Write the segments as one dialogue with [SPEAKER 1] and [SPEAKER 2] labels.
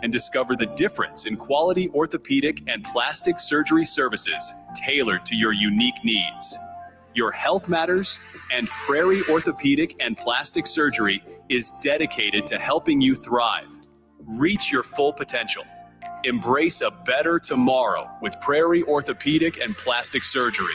[SPEAKER 1] and discover the difference in quality orthopedic and plastic surgery services tailored to your unique needs. Your health matters, and Prairie Orthopedic and Plastic Surgery is dedicated to helping you thrive. Reach your full potential. Embrace a better tomorrow with Prairie Orthopedic and Plastic Surgery.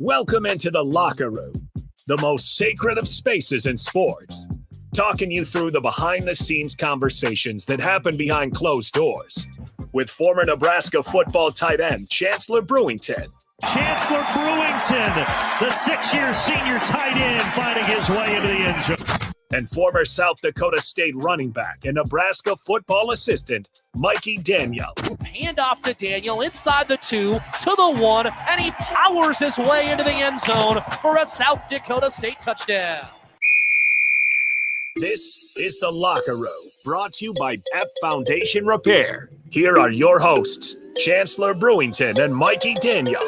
[SPEAKER 2] Welcome into the locker room, the most sacred of spaces in sports. Talking you through the behind-the-scenes conversations that happen behind closed doors. With former Nebraska football tight end Chancellor Brewington.
[SPEAKER 3] Chancellor Brewington, the 6-year senior tight end, finding his way into the end zone.
[SPEAKER 2] And former South Dakota State running back and Nebraska football assistant Mikey Daniel.
[SPEAKER 4] Hand off to Daniel inside the 2 to the 1, and he powers his way into the end zone for a South Dakota State touchdown.
[SPEAKER 2] This is The Locker Room, brought to you by Pep Foundation Repair. Here are your hosts, Chancellor Brewington and Mikey Daniel.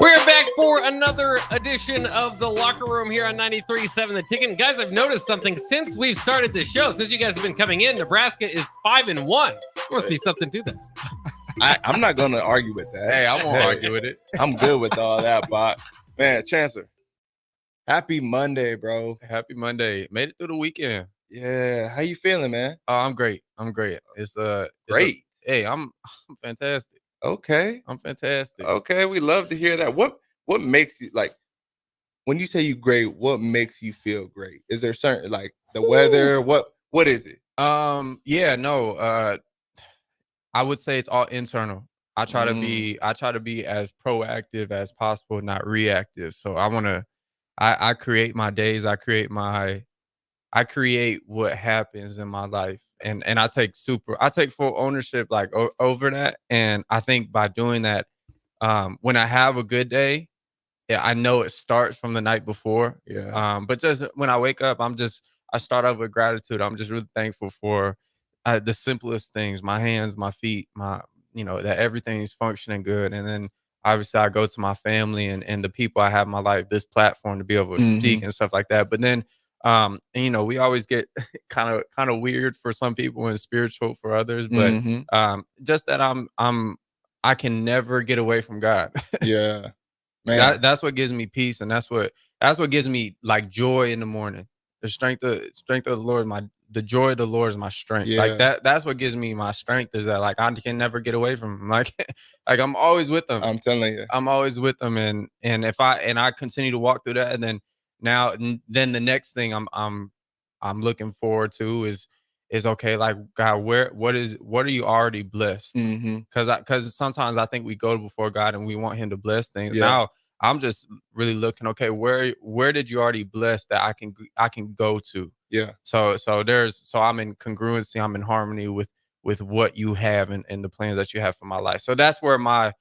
[SPEAKER 5] We're back for another edition of The Locker Room here on 93.7 The Ticket. And guys, I've noticed something since we've started this show. Since you guys have been coming in, Nebraska is 5-1. There must be something to that.
[SPEAKER 6] I'm not going to argue with that.
[SPEAKER 5] Hey, I won't argue with it.
[SPEAKER 6] I'm good with all that, but man, Chancellor, happy Monday, bro.
[SPEAKER 7] Happy Monday. Made it through the weekend.
[SPEAKER 6] Yeah. How you feeling, man?
[SPEAKER 7] Oh, I'm great. It's
[SPEAKER 6] great.
[SPEAKER 7] I'm fantastic.
[SPEAKER 6] Okay.
[SPEAKER 7] I'm fantastic.
[SPEAKER 6] Okay. We love to hear that. What makes you, like, when you say you great, what makes you feel great? Is there certain, like, the weather? What is it?
[SPEAKER 7] I would say it's all internal. I try to be as proactive as possible, not reactive. So I create my days. I create what happens in my life, and I take full ownership over that. And I think by doing that, when I have a good day, yeah, I know it starts from the night before.
[SPEAKER 6] Yeah.
[SPEAKER 7] But just when I wake up, I start off with gratitude. I'm just really thankful for the simplest things: my hands, my feet, that everything's functioning good. And then obviously I go to my family and the people I have in my life, this platform to be able to speak and stuff like that. But then, we always get kind of weird for some people and spiritual for others. But just that I can never get away from God.
[SPEAKER 6] Yeah, man.
[SPEAKER 7] That's what gives me peace, and that's what gives me like joy in the morning. The strength of the Lord, the joy of the Lord is my strength.
[SPEAKER 6] Yeah.
[SPEAKER 7] Like that's what gives me my strength, is that like I can never get away from him. Like I'm always with them.
[SPEAKER 6] I'm telling you.
[SPEAKER 7] I'm always with them. And if I continue to walk through that, and then the next thing I'm looking forward to is okay, like, God, what are you already blessed? Because sometimes I think we go before God and we want him to bless things.
[SPEAKER 6] Yeah.
[SPEAKER 7] Now I'm just really looking, okay, where did you already bless that I can go to?
[SPEAKER 6] Yeah.
[SPEAKER 7] So I'm in congruency, I'm in harmony with what you have and the plans that you have for my life. So that's where my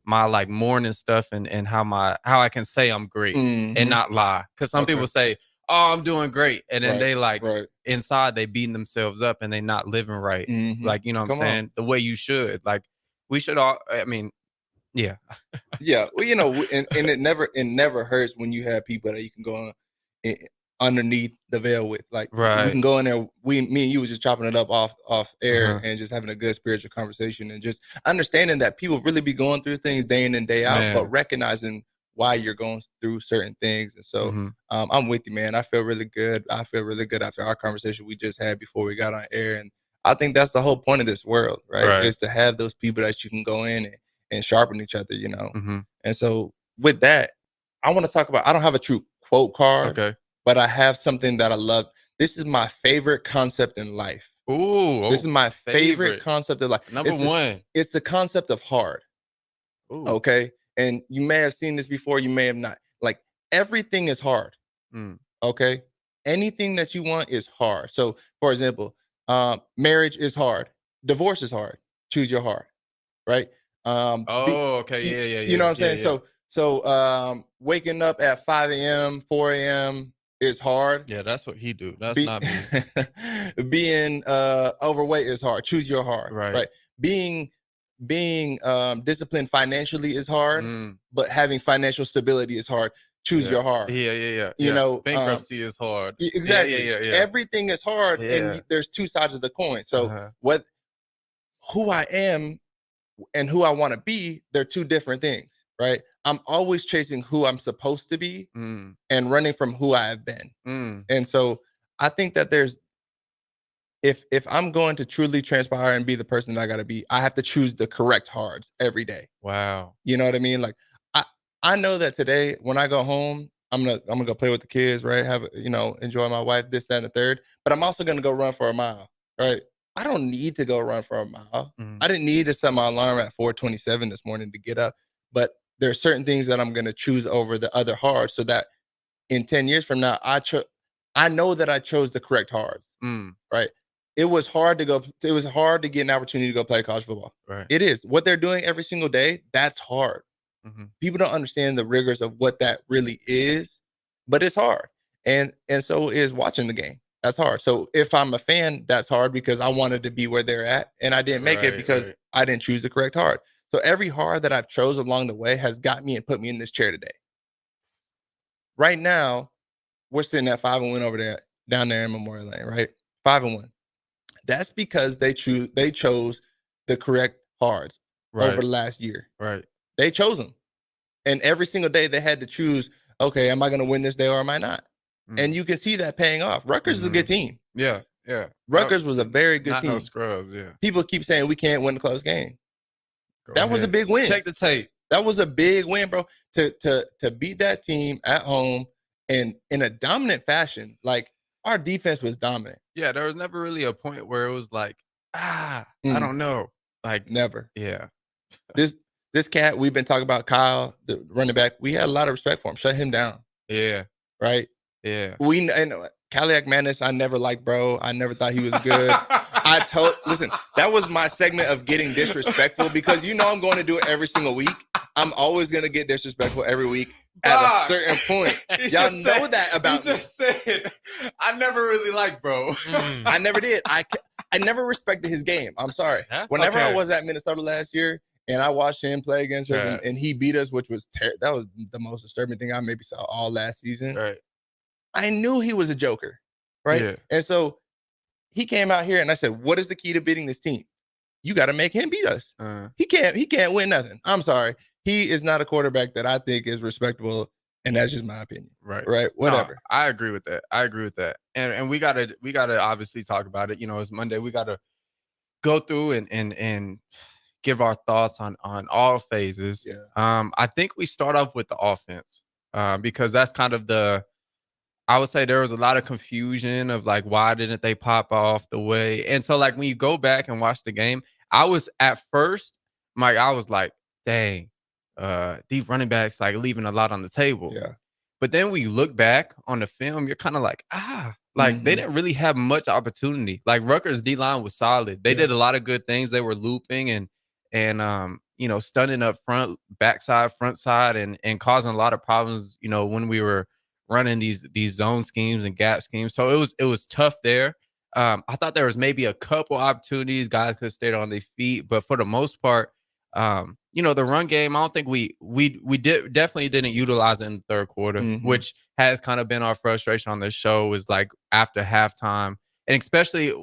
[SPEAKER 7] like morning stuff and how I can say I'm great and not lie. Because some people say, oh, I'm doing great, and then they inside they beating themselves up and they not living right. Like, you know what I'm saying? The way you should. Like, we should all, I mean, yeah.
[SPEAKER 6] Yeah. Well, and it never hurts when you have people that you can go on underneath the veil with. Like, we can go in there. Me and you was just chopping it up off air and just having a good spiritual conversation and just understanding that people really be going through things day in and day out, but recognizing why you're going through certain things. And so I'm with you, man. I feel really good. I feel really good after our conversation we just had before we got on air. And I think that's the whole point of this world, right? Is to have those people that you can go in and sharpen each other, And so with that, I want to talk about, I don't have a true quote card, but I have something that I love. This is my favorite concept in life. This is my favorite concept of life.
[SPEAKER 7] Number one.
[SPEAKER 6] It's the concept of hard.
[SPEAKER 7] Ooh.
[SPEAKER 6] Okay. And you may have seen this before, you may have not. Like, everything is hard. Okay. Anything that you want is hard. So, for example, marriage is hard. Divorce is hard. Choose your heart. Right.
[SPEAKER 7] Okay. Yeah.
[SPEAKER 6] You know what I'm saying? So waking up at 5 a.m., 4 a.m., is hard.
[SPEAKER 7] Yeah, that's what he do. That's not me.
[SPEAKER 6] Being overweight is hard. Choose your hard. Right. Being disciplined financially is hard, but having financial stability is hard. Choose your hard.
[SPEAKER 7] Yeah.
[SPEAKER 6] You know,
[SPEAKER 7] bankruptcy is hard.
[SPEAKER 6] Exactly.
[SPEAKER 7] Yeah.
[SPEAKER 6] Everything is hard, and there's two sides of the coin. So who I am and who I want to be, they're two different things, right? I'm always chasing who I'm supposed to be and running from who I have been. And so I think that if I'm going to truly transpire and be the person that I got to be, I have to choose the correct hards every day.
[SPEAKER 7] Wow.
[SPEAKER 6] You know what I mean? Like I know that today when I go home, I'm gonna go play with the kids, right? Enjoy my wife, this, that, and the third. But I'm also gonna go run for a mile, right? I don't need to go run for a mile. I didn't need to set my alarm at 4:27 this morning to get up. But there are certain things that I'm gonna choose over the other hards, so that in 10 years from now, I know that I chose the correct hards, right? It was hard to get an opportunity to go play college football.
[SPEAKER 7] Right.
[SPEAKER 6] It is. What they're doing every single day, that's hard. People don't understand the rigors of what that really is, but it's hard. And so is watching the game. That's hard. So if I'm a fan, that's hard because I wanted to be where they're at and I didn't make it because I didn't choose the correct hard. So every hard that I've chose along the way has got me and put me in this chair today. Right now, we're sitting at 5-1 over there, down there in Memorial Lane, right? 5-1. That's because they chose the correct hards over the last year.
[SPEAKER 7] Right.
[SPEAKER 6] They chose them. And every single day they had to choose, okay, am I going to win this day or am I not? And you can see that paying off. Rutgers is a good team.
[SPEAKER 7] Yeah.
[SPEAKER 6] Rutgers was a very good team.
[SPEAKER 7] No scrubs, yeah.
[SPEAKER 6] People keep saying we can't win a close game. That was a big win.
[SPEAKER 7] Check the tape.
[SPEAKER 6] That was a big win, bro. To beat that team at home and in a dominant fashion, like our defense was dominant.
[SPEAKER 7] Yeah, there was never really a point where it was like, I don't know. Like
[SPEAKER 6] never.
[SPEAKER 7] Yeah.
[SPEAKER 6] This cat, we've been talking about Kyle, the running back. We had a lot of respect for him. Shut him down.
[SPEAKER 7] Yeah.
[SPEAKER 6] Right?
[SPEAKER 7] Yeah.
[SPEAKER 6] And Cadillac Madness, I never liked, bro. I never thought he was good. Listen, that was my segment of getting disrespectful because I'm going to do it every single week. I'm always going to get disrespectful every week at a certain point. Y'all know that about me.
[SPEAKER 7] You just said, I never really liked, bro.
[SPEAKER 6] I never did. I never respected his game. I'm sorry. Whenever I was at Minnesota last year, and I watched him play against us, and he beat us, which was that was the most disturbing thing I maybe saw all last season.
[SPEAKER 7] Right.
[SPEAKER 6] I knew he was a joker, right?
[SPEAKER 7] Yeah.
[SPEAKER 6] And so he came out here, and I said, "What is the key to beating this team? You got to make him beat us. He can't win nothing. I'm sorry, he is not a quarterback that I think is respectable, and that's just my opinion. Right. Whatever.
[SPEAKER 7] No, I agree with that. And we gotta obviously talk about it. It's Monday. We gotta go through and give our thoughts on all phases.
[SPEAKER 6] Yeah.
[SPEAKER 7] I think we start off with the offense because that's kind of I would say there was a lot of confusion of like, why didn't they pop off the way? And so like when you go back and watch the game, I was at first, Mike, I was like, dang, these running backs like leaving a lot on the table.
[SPEAKER 6] Yeah.
[SPEAKER 7] But then when you look back on the film, you're kind of like, they didn't really have much opportunity. Like Rutgers D-line was solid. They did a lot of good things. They were looping and stunning up front, backside, front side, and causing a lot of problems, when we were running these zone schemes and gap schemes. So it was tough there. I thought there was maybe a couple opportunities guys could stay on their feet, but for the most part, the run game, I don't think we definitely didn't utilize it in the third quarter, which has kind of been our frustration on this show is like after halftime. And especially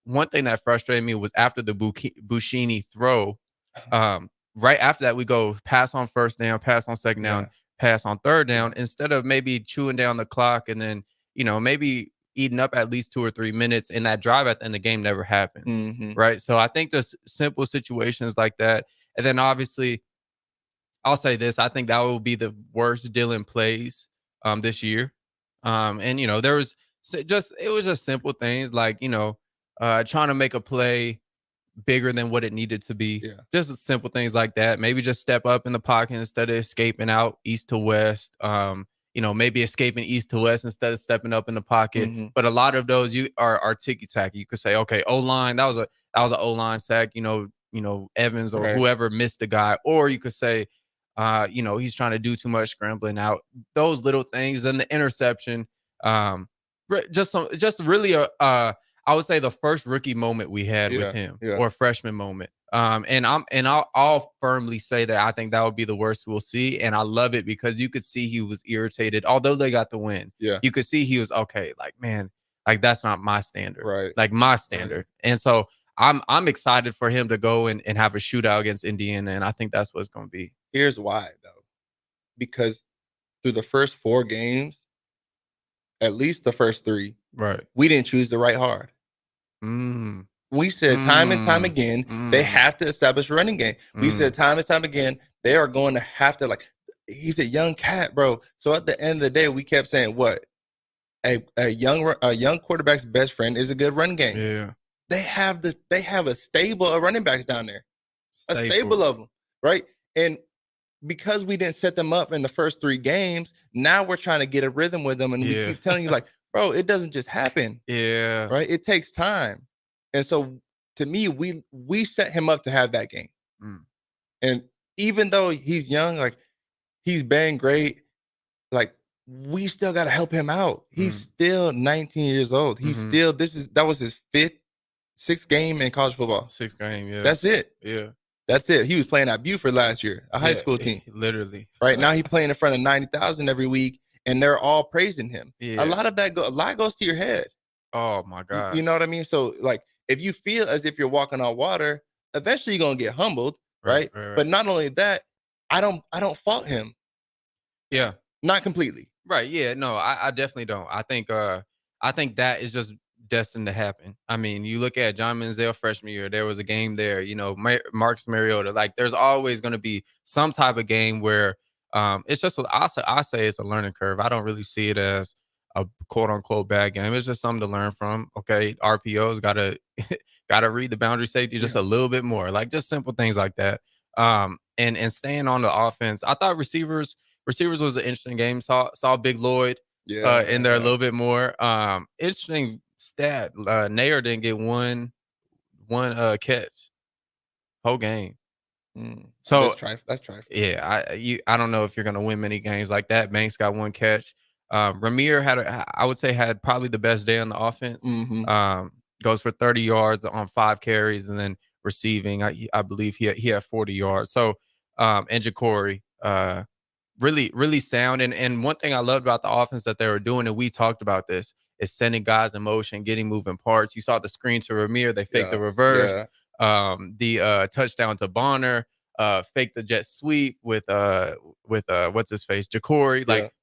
[SPEAKER 7] one thing that frustrated me was after the Buschini throw, right after that, we go pass on first down, pass on second down, pass on third down, instead of maybe chewing down the clock and then, maybe eating up at least 2 or 3 minutes, and that drive at the end of the game never happens. Right. So I think there's simple situations like that. And then obviously, I'll say this, I think that will be the worst Dylan plays this year. And it was just simple things like, trying to make a play bigger than what it needed to be.
[SPEAKER 6] Yeah.
[SPEAKER 7] Just simple things like that. Maybe just step up in the pocket instead of escaping out east to west. Maybe escaping east to west instead of stepping up in the pocket. But a lot of those are ticky-tacky. You could say, okay, O-line, that was an O-line sack, Evans or whoever missed the guy. Or you could say, he's trying to do too much scrambling out. Those little things and the interception. Just really I would say the first rookie moment we had with him, or freshman moment. And I'll firmly say that I think that would be the worst we'll see. And I love it because you could see he was irritated, although they got the win.
[SPEAKER 6] Yeah.
[SPEAKER 7] You could see he was okay, like, man, like that's not my standard.
[SPEAKER 6] Right.
[SPEAKER 7] Like my standard. Right. And so I'm excited for him to go and have a shootout against Indiana. And I think that's what it's gonna be.
[SPEAKER 6] Here's why, though. Because through the first 4 games, at least the first 3,
[SPEAKER 7] right,
[SPEAKER 6] we didn't choose the right hard. We said time and time again, they have to establish a running game. We said time and time again, they are going to have to, like, he's a young cat, bro. So at the end of the day, we kept saying, what? A young quarterback's best friend is a good run game.
[SPEAKER 7] Yeah.
[SPEAKER 6] They have a stable of running backs down there. A stable of them, right? And because we didn't set them up in the first 3 games, now we're trying to get a rhythm with them. And we keep telling you, like, bro, it doesn't just happen.
[SPEAKER 7] Yeah.
[SPEAKER 6] Right? It takes time. And so to me, we set him up to have that game. And even though he's young, like, he's been great, like, we still got to help him out. He's still 19 years old. He's still, that was his 6th game in college football.
[SPEAKER 7] 6th game, yeah.
[SPEAKER 6] That's it.
[SPEAKER 7] Yeah.
[SPEAKER 6] That's it. He was playing at Buford last year, a high school team.
[SPEAKER 7] Literally.
[SPEAKER 6] Right now, he's playing in front of 90,000 every week, and they're all praising him.
[SPEAKER 7] Yeah.
[SPEAKER 6] A lot of that, a lot goes to your head.
[SPEAKER 7] Oh my God.
[SPEAKER 6] You know what I mean? So, like, if you feel as if you're walking on water, eventually you're gonna get humbled, right? But not only that, I don't fault him.
[SPEAKER 7] Yeah.
[SPEAKER 6] Not completely.
[SPEAKER 7] Right. Yeah. No, I definitely don't. I think that is just destined to happen. I mean, you look at John Manziel freshman year, there was a game there, you know, Marcus Mariota, like, there's always going to be some type of game where it's just, I say it's a learning curve. I don't really see it as a quote unquote bad game. It's just something to learn from. Okay. RPOs gotta read the boundary safety just a little bit more, like, just simple things like that. And staying on the offense, I thought receivers was an interesting game. Saw Big Lloyd in there a little bit more. Interesting stat. Nair didn't get one catch whole game. So
[SPEAKER 6] that's trifling.
[SPEAKER 7] Yeah, I don't know if you're gonna win many games like that. Banks got 1 catch. Ramir had probably the best day on the offense. Goes for 30 yards on 5 carries, and then receiving, I believe he had 40 yards. So and Ja'Cory, really sound. And one thing I loved about the offense that they were doing, and we talked about this, is sending guys in motion, getting moving parts. You saw the screen to Ramir, they faked the reverse. The touchdown to Bonner, faked the jet sweep with what's his face, Ja'Cory. Like,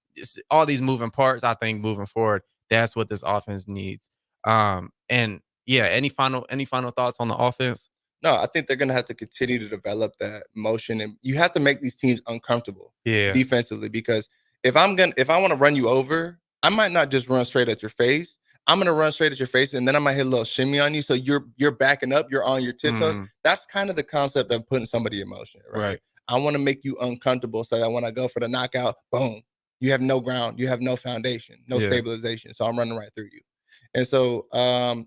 [SPEAKER 7] all these moving parts. I think moving forward, that's what this offense needs. And yeah, any final thoughts on the offense?
[SPEAKER 6] No, I think they're going to have to continue to develop that motion, and you have to make these teams uncomfortable defensively, because if I want to run you over, I might not just run straight at your face. I'm going to run straight at your face, and then I might hit a little shimmy on you, so you're backing up, you're on your tiptoes. That's kind of the concept of putting somebody in motion, right? I want to make you uncomfortable so that when I go for the knockout, boom, you have no ground, you have no foundation, no stabilization, so I'm running right through you. And so, I'm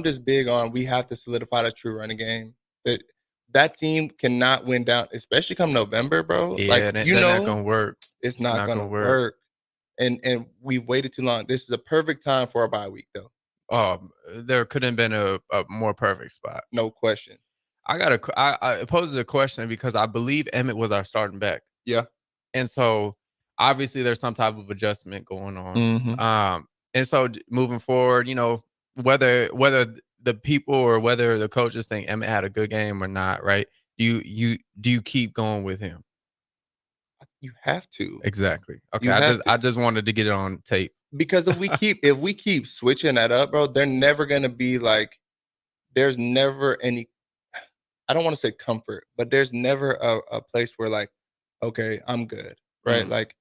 [SPEAKER 6] just big on, we have to solidify the true running game. That team cannot win down, especially come November, bro.
[SPEAKER 7] Yeah,
[SPEAKER 6] like,
[SPEAKER 7] that's not gonna work.
[SPEAKER 6] It's not gonna work. And we've waited too long. This is a perfect time for a bye week, though.
[SPEAKER 7] There couldn't have been a more perfect spot.
[SPEAKER 6] No question.
[SPEAKER 7] I posed a question because I believe Emmett was our starting back.
[SPEAKER 6] Yeah.
[SPEAKER 7] And so obviously there's some type of adjustment going on. And so moving forward, you know, whether the people or whether the coaches think Emmett had a good game or not, right? Do you keep going with him?
[SPEAKER 6] You have to.
[SPEAKER 7] Exactly. Okay. I just wanted to get it on tape.
[SPEAKER 6] Because if we keep switching that up, bro, they're never gonna be like, there's never any, I don't want to say comfort, but there's never a place where, like, okay, I'm good. Right. Like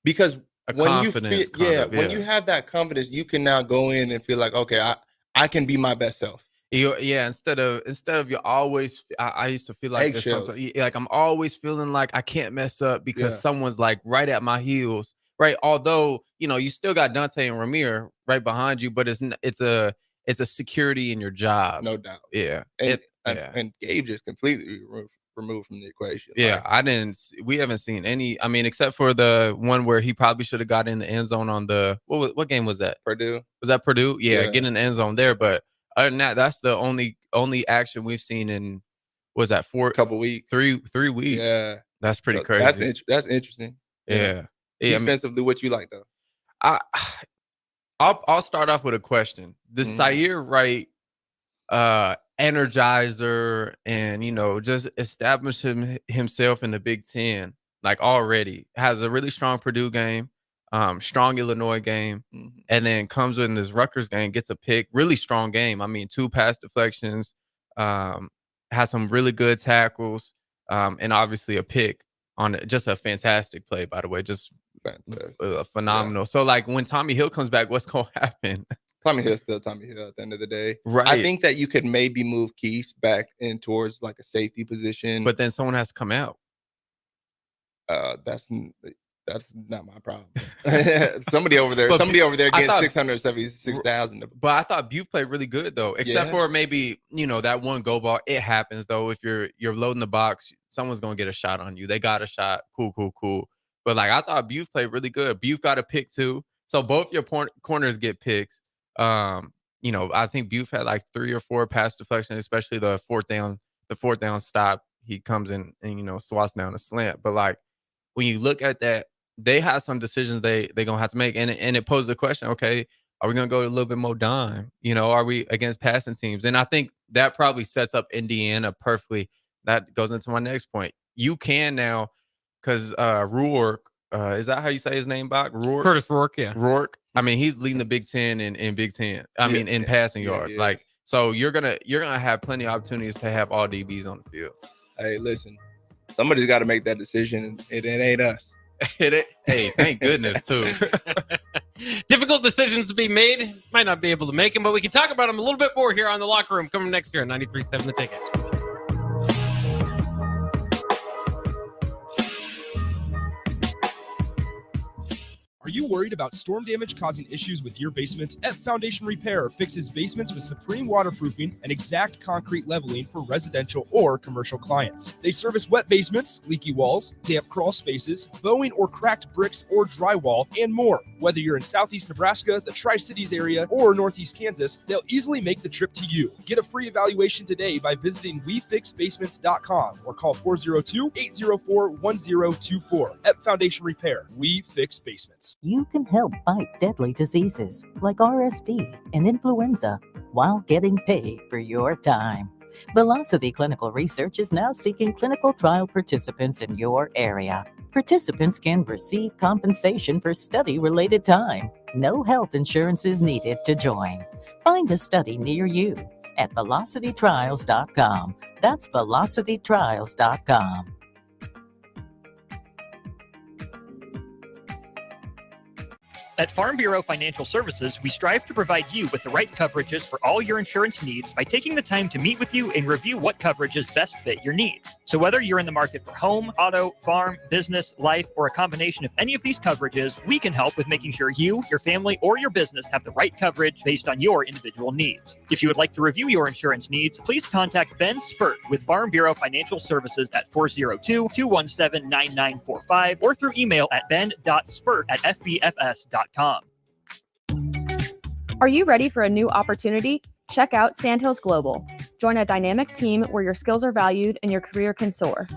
[SPEAKER 6] because when you feel, when you have that confidence, you can now go in and feel like, okay, I can be my best self.
[SPEAKER 7] Yeah, instead of you always, I used to feel like like I'm always feeling like I can't mess up because someone's like right at my heels, right? Although, you know, you still got Dante and Ramir right behind you, but it's a security in your job,
[SPEAKER 6] no doubt.
[SPEAKER 7] Yeah,
[SPEAKER 6] and Gabe just completely removed from the equation.
[SPEAKER 7] Yeah, we haven't seen any. I mean, except for the one where he probably should have got in the end zone on the what game was that?
[SPEAKER 6] Purdue.
[SPEAKER 7] Was that Purdue? Yeah, getting in the end zone there. But other than that, that's the only action we've seen in was that
[SPEAKER 6] couple weeks,
[SPEAKER 7] 3 weeks.
[SPEAKER 6] Yeah,
[SPEAKER 7] that's pretty crazy.
[SPEAKER 6] That's interesting.
[SPEAKER 7] Yeah.
[SPEAKER 6] Defensively, what you like though?
[SPEAKER 7] I'll start off with a question. The Zaire Wright energizer and just establish himself in the Big Ten like already, has a really strong Purdue game, strong Illinois game, and then comes in this Rutgers game, gets a pick, really strong game. I mean, 2 pass deflections, has some really good tackles, and obviously a pick on it. Just a fantastic play, by the way, just phenomenal. So like when Tommy Hill comes back, what's gonna happen?
[SPEAKER 6] Tommy Hill's still Tommy Hill at the end of the day.
[SPEAKER 7] Right.
[SPEAKER 6] I think that you could maybe move Keese back in towards like a safety position.
[SPEAKER 7] But then someone has to come out.
[SPEAKER 6] That's not my problem. somebody over there getting 676,000.
[SPEAKER 7] But I thought Butte played really good though, except for maybe that one go ball. It happens though. If you're loading the box, someone's gonna get a shot on you. They got a shot. Cool. But like I thought Butte played really good. Butte got a pick too. So both your corners get picks. I think Butte had like 3 or 4 pass deflections, especially the fourth down stop. He comes in and swats down a slant. But like when you look at that, they have some decisions they're gonna have to make. And it poses the question, okay, are we gonna go a little bit more dime? Are we against passing teams? And I think that probably sets up Indiana perfectly. That goes into my next point. You can now, because Rourke, is that how you say his name, Bach? Rourke?
[SPEAKER 5] Curtis Rourke, yeah.
[SPEAKER 7] Rourke. I mean, he's leading the Big Ten in Big Ten. In passing yards.
[SPEAKER 6] Yeah.
[SPEAKER 7] Like, so you're gonna have plenty of opportunities to have all DBs on the field.
[SPEAKER 6] Hey, listen, somebody's got to make that decision, and it ain't us.
[SPEAKER 7] Hey, thank goodness too.
[SPEAKER 5] Difficult decisions to be made. Might not be able to make them, but we can talk about them a little bit more here on The Locker Room coming next year on 93.7 The Ticket.
[SPEAKER 8] Are you worried about storm damage causing issues with your basement? F Foundation Repair fixes basements with supreme waterproofing and exact concrete leveling for residential or commercial clients. They service wet basements, leaky walls, damp crawl spaces, bowing or cracked bricks or drywall, and more. Whether you're in Southeast Nebraska, the Tri-Cities area, or Northeast Kansas, they'll easily make the trip to you. Get a free evaluation today by visiting WeFixBasements.com or call 402-804-1024. F Foundation Repair. We fix basements.
[SPEAKER 9] You can help fight deadly diseases like RSV and influenza while getting paid for your time. Velocity Clinical Research is now seeking clinical trial participants in your area. Participants can receive compensation for study-related time. No health insurance is needed to join. Find a study near you at velocitytrials.com. That's velocitytrials.com.
[SPEAKER 10] At Farm Bureau Financial Services, we strive to provide you with the right coverages for all your insurance needs by taking the time to meet with you and review what coverages best fit your needs. So whether you're in the market for home, auto, farm, business, life, or a combination of any of these coverages, we can help with making sure you, your family, or your business have the right coverage based on your individual needs. If you would like to review your insurance needs, please contact Ben Spurt with Farm Bureau Financial Services at 402-217-9945 or through email at ben.spurt@fbfs.com.
[SPEAKER 11] Are you ready for a new opportunity? Check out Sandhills Global. Join a dynamic team where your skills are valued and your career can soar.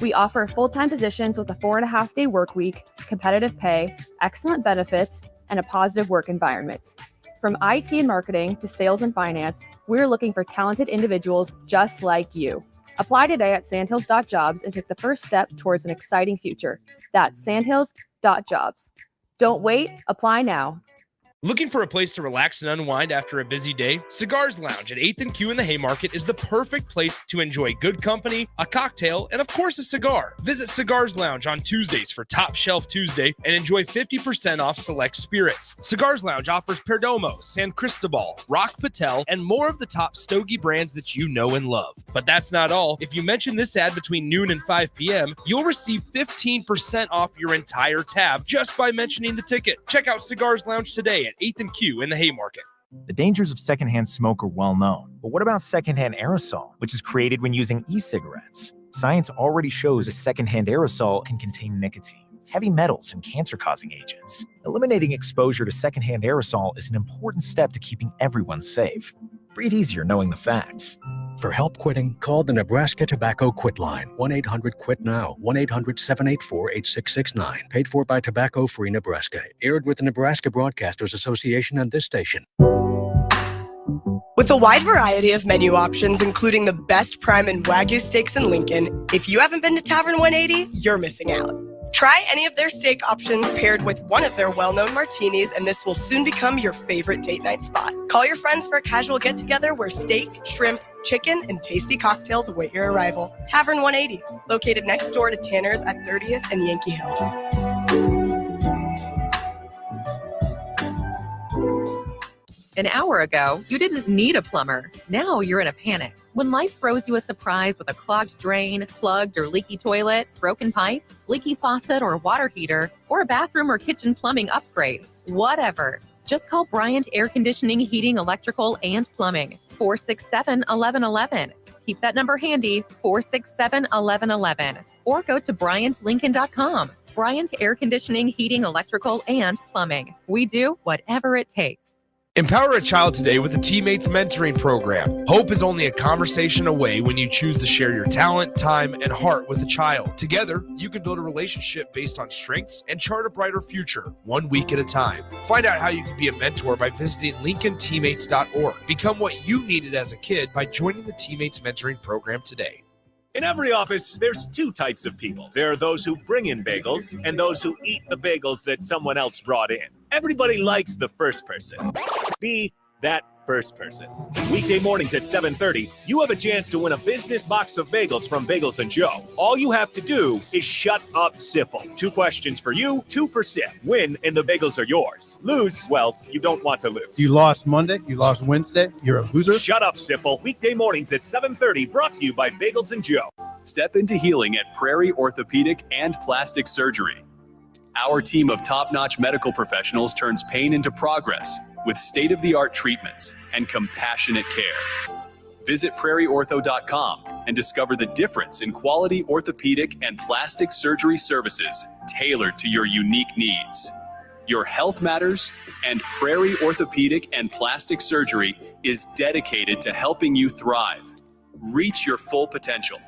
[SPEAKER 11] We offer full-time positions with a 4.5-day work week, competitive pay, excellent benefits, and a positive work environment. From IT and marketing to sales and finance, we're looking for talented individuals just like you. Apply today at sandhills.jobs and take the first step towards an exciting future. That's sandhills.jobs. Don't wait, apply now.
[SPEAKER 8] Looking for a place to relax and unwind after a busy day? Cigars Lounge at 8th and Q in the Haymarket is the perfect place to enjoy good company, a cocktail, and of course a cigar. Visit Cigars Lounge on Tuesdays for Top Shelf Tuesday and enjoy 50% off select spirits. Cigars Lounge offers Perdomo, San Cristobal, Rock Patel, and more of the top stogie brands that you know and love. But that's not all. If you mention this ad between noon and 5 p.m., you'll receive 15% off your entire tab just by mentioning the ticket. Check out Cigars Lounge today at 8th and Q in the Haymarket.
[SPEAKER 12] The dangers of secondhand smoke are well known, but what about secondhand aerosol, which is created when using e-cigarettes? Science already shows a secondhand aerosol can contain nicotine, heavy metals, and cancer-causing agents. Eliminating exposure to secondhand aerosol is an important step to keeping everyone safe. Breathe easier knowing the facts.
[SPEAKER 13] For help quitting, call the Nebraska Tobacco Quit Line, 1-800-QUIT-NOW, 1-800-784-8669. Paid for by Tobacco Free Nebraska. Aired with the Nebraska Broadcasters Association and this station.
[SPEAKER 14] With a wide variety of menu options, including the best prime and Wagyu steaks in Lincoln, if you haven't been to Tavern 180, you're missing out. Try any of their steak options paired with one of their well-known martinis, and this will soon become your favorite date night spot. Call your friends for a casual get-together where steak, shrimp, chicken, and tasty cocktails await your arrival. Tavern 180, located next door to Tanner's at 30th and Yankee Hill.
[SPEAKER 15] An hour ago, you didn't need a plumber. Now you're in a panic. When life throws you a surprise with a clogged drain, plugged or leaky toilet, broken pipe, leaky faucet or water heater, or a bathroom or kitchen plumbing upgrade, whatever. Just call Bryant Air Conditioning, Heating, Electrical, and Plumbing. 467-1111. Keep that number handy, 467-1111. Or go to BryantLincoln.com. Bryant Air Conditioning, Heating, Electrical, and Plumbing. We do whatever it takes.
[SPEAKER 8] Empower a child today with the Teammates Mentoring Program. Hope is only a conversation away when you choose to share your talent, time, and heart with a child. Together, you can build a relationship based on strengths and chart a brighter future, 1 week at a time. Find out how you can be a mentor by visiting LincolnTeammates.org. Become what you needed as a kid by joining the Teammates Mentoring Program today.
[SPEAKER 2] In every office, there's two types of people. There are those who bring in bagels and those who eat the bagels that someone else brought in. Everybody likes the first person. Be that first person. Weekday mornings at 7:30, you have a chance to win a business box of bagels from Bagels & Joe. All you have to do is shut up, Sipple. 2 questions for you, 2 for Sip. Win and the bagels are yours. Lose, well, you don't want to lose.
[SPEAKER 16] You lost Monday, you lost Wednesday, you're a loser.
[SPEAKER 2] Shut up, Sipple. Weekday mornings at 7:30, brought to you by Bagels & Joe.
[SPEAKER 1] Step into healing at Prairie Orthopedic and Plastic Surgery. Our team of top-notch medical professionals turns pain into progress with state-of-the-art treatments and compassionate care. Visit prairieortho.com and discover the difference in quality orthopedic and plastic surgery services tailored to your unique needs. Your health matters, and Prairie Orthopedic and Plastic Surgery is dedicated to helping you thrive. Reach your full potential.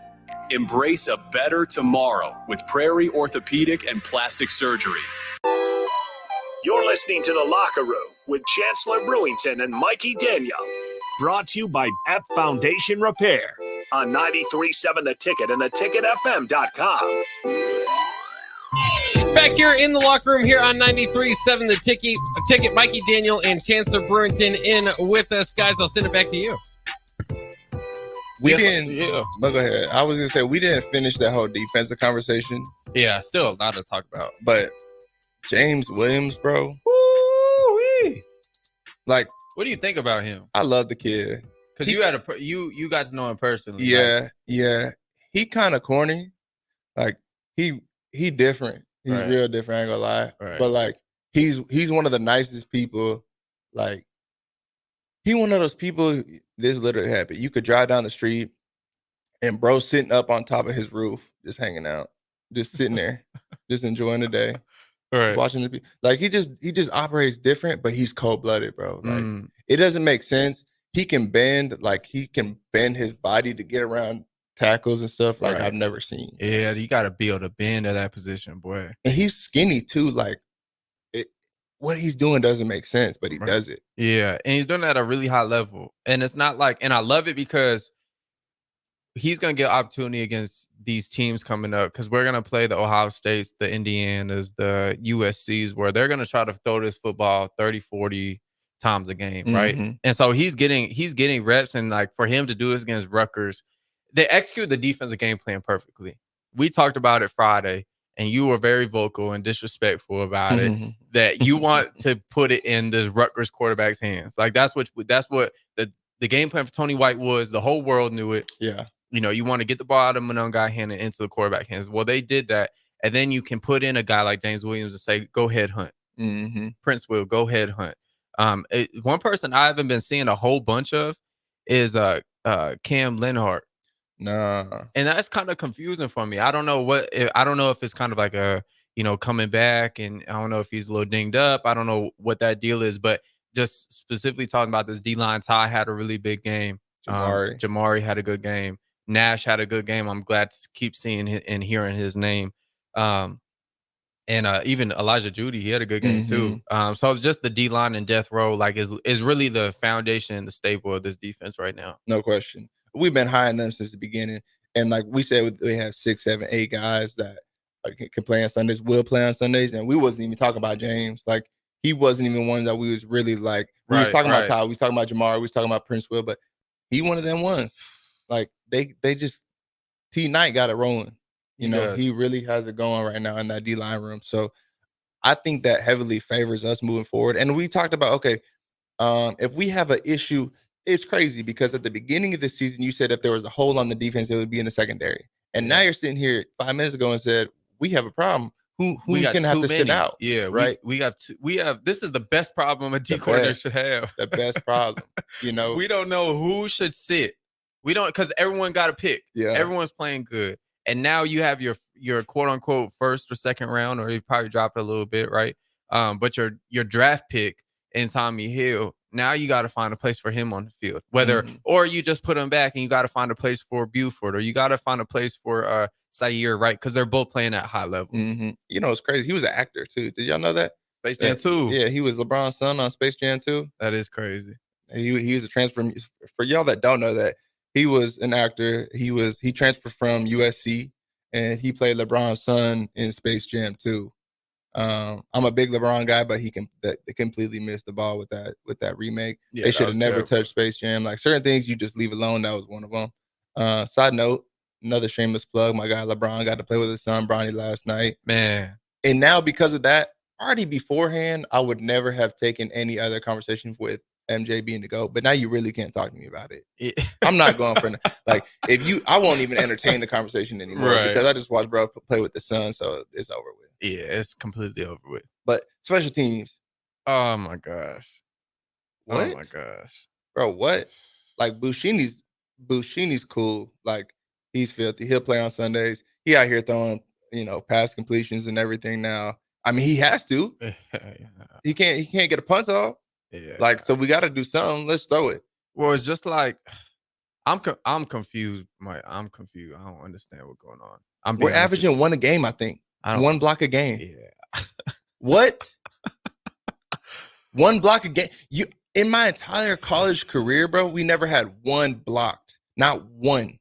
[SPEAKER 1] Embrace a better tomorrow with Prairie Orthopedic and Plastic Surgery.
[SPEAKER 2] You're listening to The Locker Room with Chancellor Brewington and Mikey Daniel. Brought to you by App Foundation Repair on 93.7 The Ticket and theticketfm.com.
[SPEAKER 5] Back here in the locker room here on 93.7 The Ticket, Mikey Daniel and Chancellor Brewington in with us. Guys, I'll send it back to you.
[SPEAKER 6] But go ahead. I was going to say, we didn't finish that whole defensive conversation.
[SPEAKER 7] Yeah, still a lot to talk about.
[SPEAKER 6] But James Williams, bro. Woo-wee. Like,
[SPEAKER 7] what do you think about him?
[SPEAKER 6] I love the kid.
[SPEAKER 7] Because you got to know him personally.
[SPEAKER 6] Yeah. He kind of corny. Like, he different. He's real different, I ain't gonna lie.
[SPEAKER 7] Right.
[SPEAKER 6] But like, he's one of the nicest people. Like, he one of those people, this literally happened. You could drive down the street and bro sitting up on top of his roof, just hanging out, just sitting there, just enjoying the day.
[SPEAKER 7] Right.
[SPEAKER 6] Watching the people. Like, he just operates different, but he's cold-blooded, bro. Like, it doesn't make sense. He can bend his body to get around tackles and stuff like I've never seen.
[SPEAKER 7] Yeah, you got to be able to bend at that position, boy.
[SPEAKER 6] And he's skinny too. Like, what he's doing doesn't make sense, but he does it.
[SPEAKER 7] Yeah, and he's doing that at a really high level. And it's not like, and I love it because he's going to get opportunity against these teams coming up, because we're going to play the Ohio States, the Indianas, the USCs, where they're going to try to throw this football 30, 40 times a game, right? And so he's getting reps, and like for him to do this against Rutgers, they execute the defensive game plan perfectly. We talked about it Friday, and you were very vocal and disrespectful about it, that you want to put it in the Rutgers quarterback's hands. Like that's what the game plan for Tony White was. The whole world knew it.
[SPEAKER 6] Yeah.
[SPEAKER 7] You know, you want to get the ball out of the guy hand it into the quarterback hands. Well, they did that. And then you can put in a guy like James Williams and say, go head hunt. Prince Will, go head hunt. One person I haven't been seeing a whole bunch of is Cam Lenhart.
[SPEAKER 6] Nah.
[SPEAKER 7] And that's kind of confusing for me. I don't know if it's kind of like a, coming back, and I don't know if he's a little dinged up. I don't know what that deal is, but just specifically talking about this D-line, Ty had a really big game. Jamari had a good game. Nash had a good game. I'm glad to keep seeing and hearing his name. And even Elijah Judy, he had a good game too. So it's just the D-line and death row is really the foundation and the staple of this defense right now.
[SPEAKER 6] No question. We've been high on them since the beginning. And like we said, we have 6, 7, 8 guys that can play on Sundays, will play on Sundays. And we wasn't even talking about James. Like, he wasn't even one that we was really like. We was talking about Ty. We was talking about Jamar. We was talking about Prince Will. But he one of them ones. Like, they just – T. Knight got it rolling. He really has it going right now in that D-line room. So I think that heavily favors us moving forward. And we talked about, if we have an issue – it's crazy because at the beginning of the season, you said if there was a hole on the defense, it would be in the secondary. And now you're sitting here 5 minutes ago and said, we have a problem. Who's going to have to sit out?
[SPEAKER 7] Yeah,
[SPEAKER 6] right.
[SPEAKER 7] We have this is the best problem a D coordinator should have.
[SPEAKER 6] The best problem.
[SPEAKER 7] We don't know who should sit. We don't, because everyone got a pick.
[SPEAKER 6] Yeah.
[SPEAKER 7] Everyone's playing good. And now you have your quote unquote first or second round, or you probably dropped a little bit, right? But your draft pick in Tommy Hill, now you got to find a place for him on the field, or you just put him back and you got to find a place for Buford, or you got to find a place for Sayer, right? Because they're both playing at high levels.
[SPEAKER 6] It's crazy. He was an actor too. Did y'all know that?
[SPEAKER 7] Space Jam 2.
[SPEAKER 6] Yeah, he was LeBron's son on Space Jam 2.
[SPEAKER 7] That is crazy.
[SPEAKER 6] He was a transfer. For y'all that don't know that, he was an actor. He transferred from USC and he played LeBron's son in Space Jam 2. I'm a big LeBron guy, but they completely missed the ball with that remake.
[SPEAKER 7] Yeah,
[SPEAKER 6] they should have never touched Space Jam. Like, certain things you just leave alone. That was one of them. Side note, another shameless plug. My guy LeBron got to play with his son Bronny last night.
[SPEAKER 7] Man,
[SPEAKER 6] and now because of that, already beforehand, I would never have taken any other conversation with MJ being the GOAT. But now you really can't talk to me about it. I'm not going for I won't even entertain the conversation anymore because I just watched bro play with the son, so it's over with.
[SPEAKER 7] Yeah, it's completely over with.
[SPEAKER 6] But special teams.
[SPEAKER 7] Oh my gosh.
[SPEAKER 6] What?
[SPEAKER 7] Oh my gosh.
[SPEAKER 6] Bro, what? Like, Bushini's cool. Like, he's filthy. He'll play on Sundays. He out here throwing, pass completions and everything now. I mean, he has to. He can't get a punt off.
[SPEAKER 7] Yeah.
[SPEAKER 6] Like, so we got to do something. Let's throw it.
[SPEAKER 7] Well, it's just like I'm confused. I'm confused. I don't understand what's going on.
[SPEAKER 6] We're averaging one a game, I think. One block a game.
[SPEAKER 7] Yeah.
[SPEAKER 6] What? One block a game. In my entire college career, bro, we never had one blocked. Not one.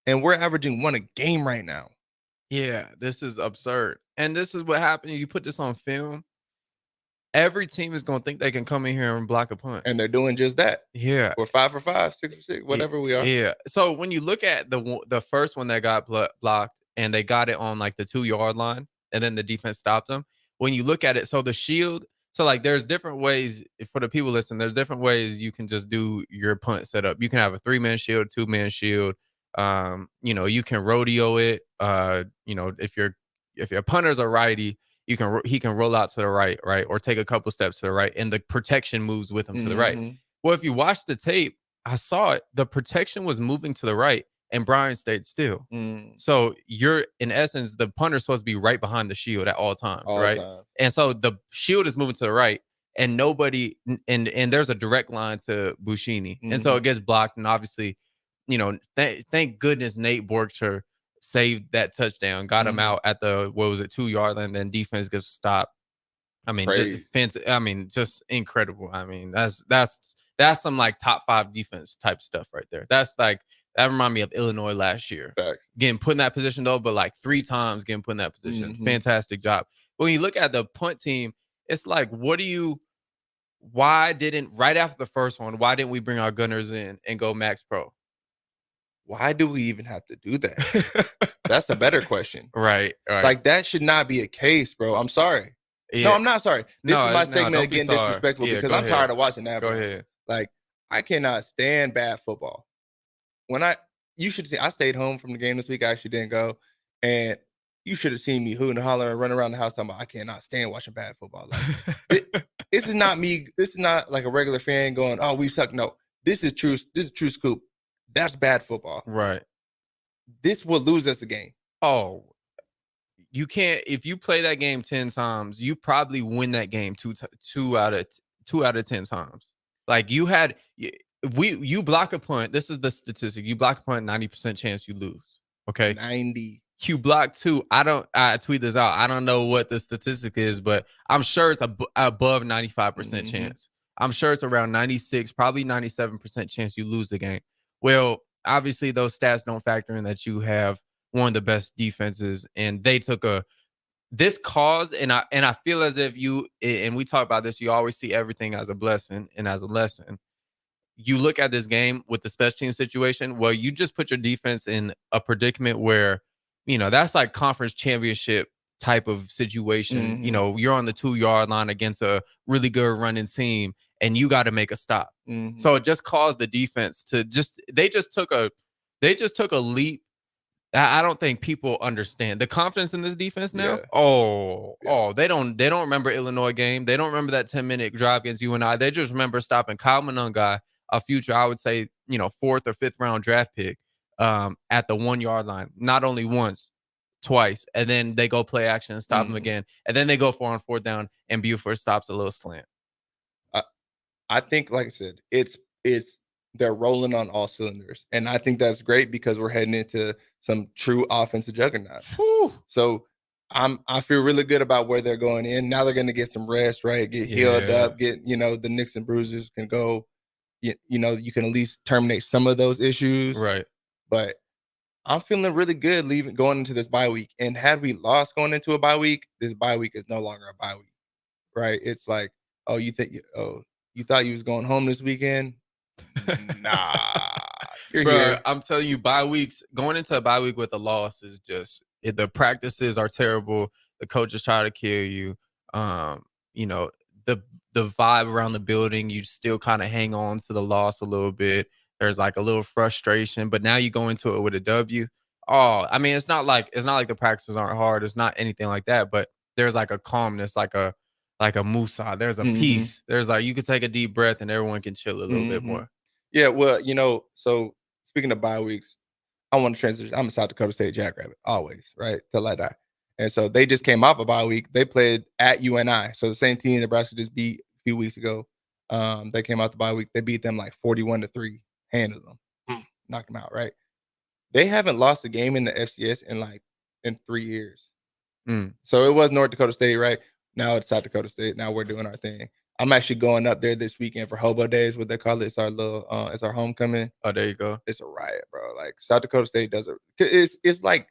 [SPEAKER 6] And we're averaging one a game right now.
[SPEAKER 7] Yeah, this is absurd. And this is what happened. You put this on film. Every team is going to think they can come in here and block a punt.
[SPEAKER 6] And they're doing just that.
[SPEAKER 7] Yeah.
[SPEAKER 6] We're 5 for 5, 6 for 6, whatever we are.
[SPEAKER 7] Yeah. So when you look at the first one that got blocked and they got it on like the 2-yard line and then the defense stopped them. When you look at it, so the shield, so like there's different ways for the people listening, there's different ways you can just do your punt setup. You can have a 3-man shield, 2-man shield. You can rodeo it. If your punter's a righty, he can roll out to the right, or take a couple steps to the right, and the protection moves with him to the right. Well, if you watch the tape, I saw it. The protection was moving to the right, and Brian stayed still. So you're, in essence, the punter's supposed to be right behind the shield at all times, right? And so the shield is moving to the right, and nobody, and there's a direct line to Bushini, and so it gets blocked. And obviously, thank goodness Nate Borkshire saved that touchdown, got him out at the 2-yard line, and then defense gets stopped. I mean, just incredible. I mean, that's some like top 5 defense type stuff right there. That reminded me of Illinois last year.
[SPEAKER 6] Facts.
[SPEAKER 7] Getting put in that position though, but like 3 times getting put in that position. Fantastic job. But when you look at the punt team, it's like, why didn't, right after the first one, why didn't we bring our gunners in and go max pro?
[SPEAKER 6] Why do we even have to do that? That's a better question.
[SPEAKER 7] Right.
[SPEAKER 6] Like, that should not be a case, bro. I'm sorry.
[SPEAKER 7] Yeah.
[SPEAKER 6] No, I'm not sorry. This is my segment of getting disrespectful because I'm tired of watching that.
[SPEAKER 7] Go
[SPEAKER 6] bro.
[SPEAKER 7] ahead.
[SPEAKER 6] Like, I cannot stand bad football. You should see, I stayed home from the game this week. I actually didn't go. And you should have seen me hooting and hollering and running around the house talking about I cannot stand watching bad football. Like, this is not me. This is not like a regular fan going, oh, we suck. No, this is true. This is true scoop. That's bad football.
[SPEAKER 7] Right.
[SPEAKER 6] this will lose us a game.
[SPEAKER 7] Oh, you can't. If you play that game 10 times, you probably win that game two out of 10 times. Like you block a punt. This is the statistic. You block a punt, 90% chance you lose. Okay,
[SPEAKER 6] 90.
[SPEAKER 7] You block 2. I tweet this out. I don't know what the statistic is, but I'm sure it's above 95% chance. I'm sure it's around 96, probably 97% chance you lose the game. Well, obviously those stats don't factor in that you have one of the best defenses, and they took this cause, and I feel as if and we talk about this, you always see everything as a blessing and as a lesson. You look at this game with the special team situation, well, you just put your defense in a predicament where, that's like conference championship type of situation. You're on the 2-yard line against a really good running team, and you got to make a stop. So it just caused the defense to they just took a leap. I don't think people understand the confidence in this defense now. Yeah. They don't remember Illinois game. They don't remember that 10-minute drive against UNI. They just remember stopping Kyle Monungai, a future, I would say, 4th or 5th round draft pick, at the 1-yard line, not only once, twice, and then they go play action and stop him again, and then they go for on 4th down, and Buford stops a little slant.
[SPEAKER 6] I think, like I said, it's they're rolling on all cylinders, and I think that's great because we're heading into some true offensive juggernaut. So I feel really good about where they're going in. Now they're going to get some rest, right? Get healed up, get the nicks and bruises can go. You can at least terminate some of those issues,
[SPEAKER 7] right?
[SPEAKER 6] But I'm feeling really good going into this bye week. And had we lost going into a bye week, this bye week is no longer a bye week, right? It's like, you thought you was going home this weekend? Nah, you're here.
[SPEAKER 7] I'm telling you, going into a bye week with a loss is just the practices are terrible. The coaches try to kill you. The vibe around the building, you still kind of hang on to the loss a little bit. There's like a little frustration, but now you go into it with a W. It's not like the practices aren't hard. It's not anything like that, but there's like a calmness, like a Musa. There's a peace. There's like, you can take a deep breath and everyone can chill a little bit more.
[SPEAKER 6] Yeah. Well, so speaking of bye weeks, I want to transition. I'm a South Dakota State Jackrabbit always, right? Till I die. And so they just came off a bye week. They played at UNI. So the same team Nebraska just beat a few weeks ago. They came out the bye week. They beat them like 41-3, handled them, knocked them out, right? They haven't lost a game in the FCS in 3 years. So it was North Dakota State, right? Now it's South Dakota State. Now we're doing our thing. I'm actually going up there this weekend for Hobo Days, what they call it. It's our homecoming.
[SPEAKER 7] Oh, there you go.
[SPEAKER 6] It's a riot, bro. Like South Dakota State it's like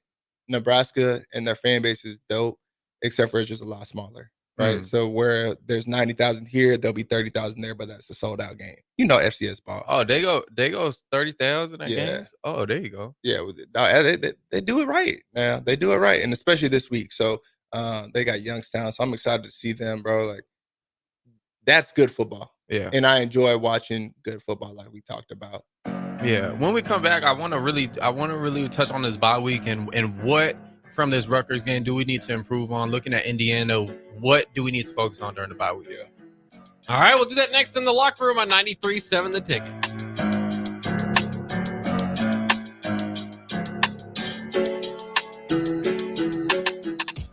[SPEAKER 6] Nebraska, and their fan base is dope, except for it's just a lot smaller, right? So where there's 90,000 here, there'll be 30,000 there, but that's a sold out game. FCS ball.
[SPEAKER 7] Oh, they go 30,000 at games? Oh, there you go.
[SPEAKER 6] Yeah, they do it right. Now they do it right, and especially this week. So they got Youngstown, so I'm excited to see them, bro. Like, that's good football.
[SPEAKER 7] Yeah.
[SPEAKER 6] And I enjoy watching good football like we talked about.
[SPEAKER 7] Yeah. When we come back, I want to really touch on this bye week and what from this Rutgers game do we need to improve on? Looking at Indiana, what do we need to focus on during the bye week?
[SPEAKER 6] Yeah.
[SPEAKER 5] All right, we'll do that next in the locker room on 93.7 The Ticket.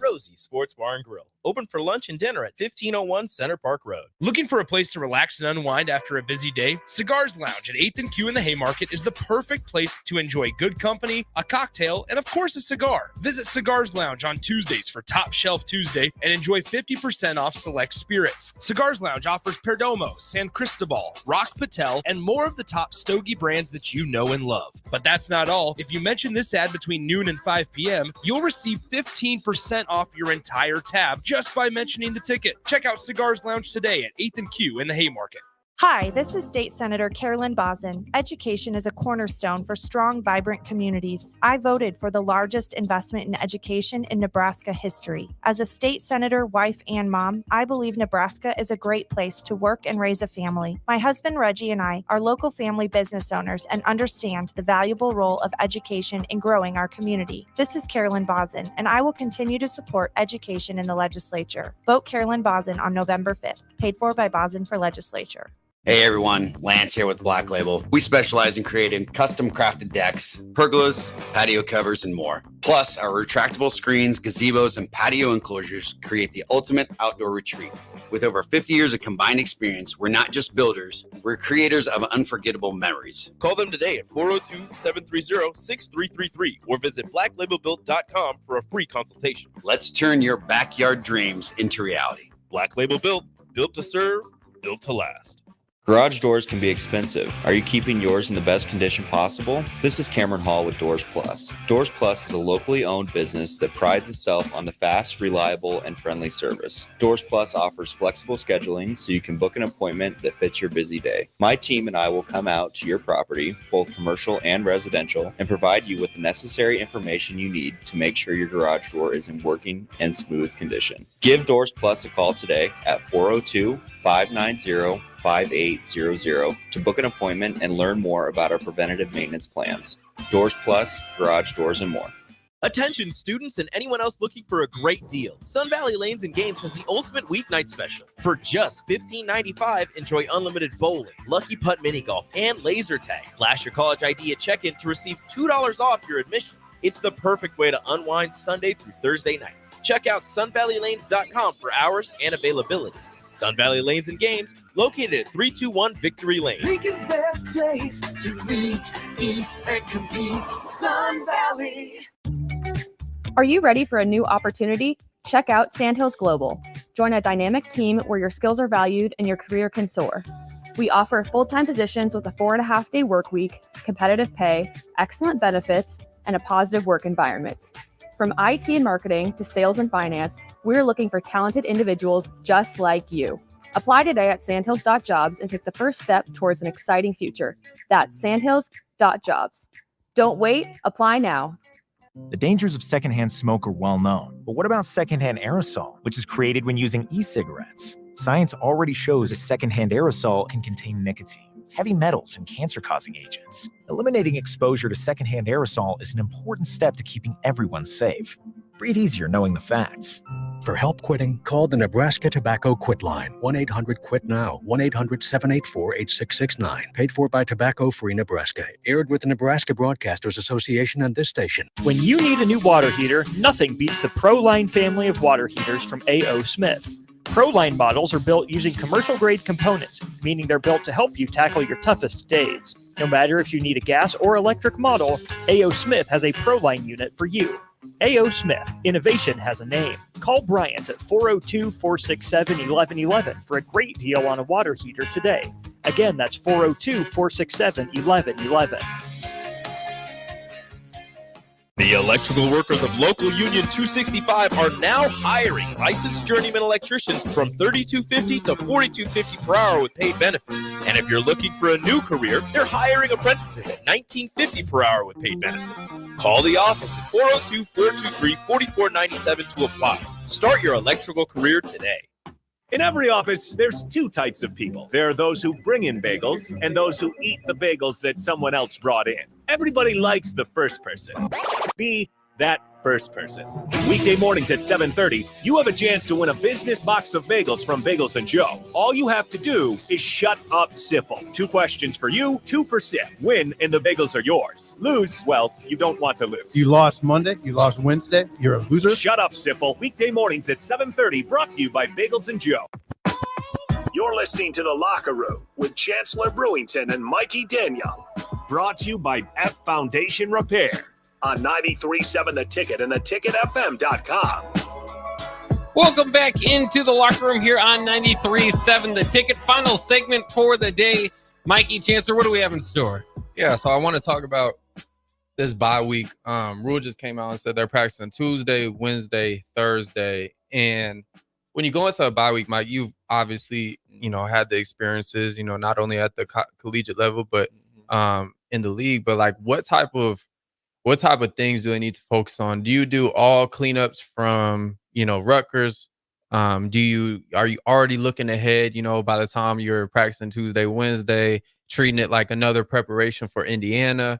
[SPEAKER 17] Rosie's Sports Bar and Grill. Open for lunch and dinner at 1501 Center Park Road.
[SPEAKER 8] Looking for a place to relax and unwind after a busy day? Cigars Lounge at 8th and Q in the Haymarket is the perfect place to enjoy good company, a cocktail, and of course a cigar. Visit Cigars Lounge on Tuesdays for Top Shelf Tuesday and enjoy 50% off select spirits. Cigars Lounge offers Perdomo, San Cristobal, Rock Patel, and more of the top stogie brands that you know and love. But that's not all. If you mention this ad between noon and 5 p.m., you'll receive 15% off your entire tab just by mentioning the ticket. Check out Cigars Lounge today at 8th and Q in the Haymarket.
[SPEAKER 18] Hi, this is State Senator Carolyn Bozin. Education is a cornerstone for strong, vibrant communities. I voted for the largest investment in education in Nebraska history. As a state senator, wife, and mom, I believe Nebraska is a great place to work and raise a family. My husband Reggie and I are local family business owners and understand the valuable role of education in growing our community. This is Carolyn Bozin, and I will continue to support education in the legislature. Vote Carolyn Bozin on November 5th, paid for by Bozin for Legislature.
[SPEAKER 19] Hey everyone, Lance here with Black Label. We specialize in creating custom crafted decks, pergolas, patio covers, and more. Plus, our retractable screens, gazebos, and patio enclosures create the ultimate outdoor retreat. With over 50 years of combined experience, we're not just builders, we're creators of unforgettable memories.
[SPEAKER 17] Call them today at 402-730-6333 or visit blacklabelbuilt.com for a free consultation.
[SPEAKER 19] Let's turn your backyard dreams into reality.
[SPEAKER 17] Black Label Built, built to serve, built to last.
[SPEAKER 20] Garage doors can be expensive. Are you keeping yours in the best condition possible? This is Cameron Hall with Doors Plus. Doors Plus is a locally owned business that prides itself on the fast, reliable, and friendly service. Doors Plus offers flexible scheduling so you can book an appointment that fits your busy day. My team and I will come out to your property, both commercial and residential, and provide you with the necessary information you need to make sure your garage door is in working and smooth condition. Give Doors Plus a call today at 402-590-5800 to book an appointment and learn more about our preventative maintenance plans. Doors Plus, garage doors, and more.
[SPEAKER 17] Attention students and anyone else looking for a great deal. Sun Valley Lanes and Games has the ultimate weeknight special. For just $15.95, enjoy unlimited bowling, lucky putt mini golf, and laser tag. Flash your college ID at check-in to receive $2 off your admission. It's the perfect way to unwind Sunday through Thursday nights. Check out sunvalleylanes.com for hours and availability. Sun Valley Lanes and Games, located at 321 Victory Lane.
[SPEAKER 21] Lincoln's best place to meet, eat, and compete. Sun Valley.
[SPEAKER 11] Are you ready for a new opportunity? Check out Sandhills Global. Join a dynamic team where your skills are valued and your career can soar. We offer full-time positions with a 4.5-day work week, competitive pay, excellent benefits, and a positive work environment. From IT and marketing to sales and finance, we're looking for talented individuals just like you. Apply today at sandhills.jobs and take the first step towards an exciting future. That's sandhills.jobs. Don't wait, apply now.
[SPEAKER 12] The dangers of secondhand smoke are well known, but what about secondhand aerosol, which is created when using e-cigarettes? Science already shows a secondhand aerosol can contain nicotine, heavy metals, and cancer-causing agents. Eliminating exposure to secondhand aerosol is an important step to keeping everyone safe. Breathe easier knowing the facts.
[SPEAKER 13] For help quitting, call the Nebraska Tobacco Quit Line, 1-800-QUIT-NOW, 1-800-784-8669. Paid for by Tobacco Free Nebraska. Aired with the Nebraska Broadcasters Association and this station.
[SPEAKER 10] When you need a new water heater, nothing beats the ProLine family of water heaters from A.O. Smith. ProLine models are built using commercial-grade components, meaning they're built to help you tackle your toughest days. No matter if you need a gas or electric model, A.O. Smith has a ProLine unit for you. A.O. Smith, innovation has a name. Call Bryant at 402-467-1111 for a great deal on a water heater today. Again, that's 402-467-1111.
[SPEAKER 17] The electrical workers of Local Union 265 are now hiring licensed journeyman electricians from $32.50 to $42.50 per hour with paid benefits. And if you're looking for a new career, they're hiring apprentices at $19.50 per hour with paid benefits. Call the office at 402-423-4497 to apply. Start your electrical career today.
[SPEAKER 2] In every office, there's two types of people. There are those who bring in bagels and those who eat the bagels that someone else brought in. Everybody likes the first person. Be that first person. Weekday mornings at 7:30, you have a chance to win a business box of bagels from Bagels & Joe. All you have to do is shut up, Sipple. 2 questions for you, 2 for Sip. Win, and the bagels are yours. Lose, well, you don't want to lose.
[SPEAKER 16] You lost Monday, you lost Wednesday, you're a loser.
[SPEAKER 2] Shut up, Sipple. Weekday mornings at 7:30, brought to you by Bagels & Joe. You're listening to The Locker Room with Chancellor Brewington and Mikey Daniel. Brought to you by F Foundation Repair on 93.7 The Ticket and theticketfm.com.
[SPEAKER 5] Welcome back into the locker room here on 93.7 The Ticket. Final segment for the day. Mikey, Chancellor, what do we have in store?
[SPEAKER 7] Yeah, so I want to talk about this bye week. Rule just came out and said they're practicing Tuesday, Wednesday, Thursday. And when you go into a bye week, Mike, you've obviously, had the experiences, not only at the collegiate level, but in the league. But like, what type of things do they need to focus on? Do you do all cleanups from, Rutgers? Are you already looking ahead, by the time you're practicing Tuesday, Wednesday, treating it like another preparation for Indiana?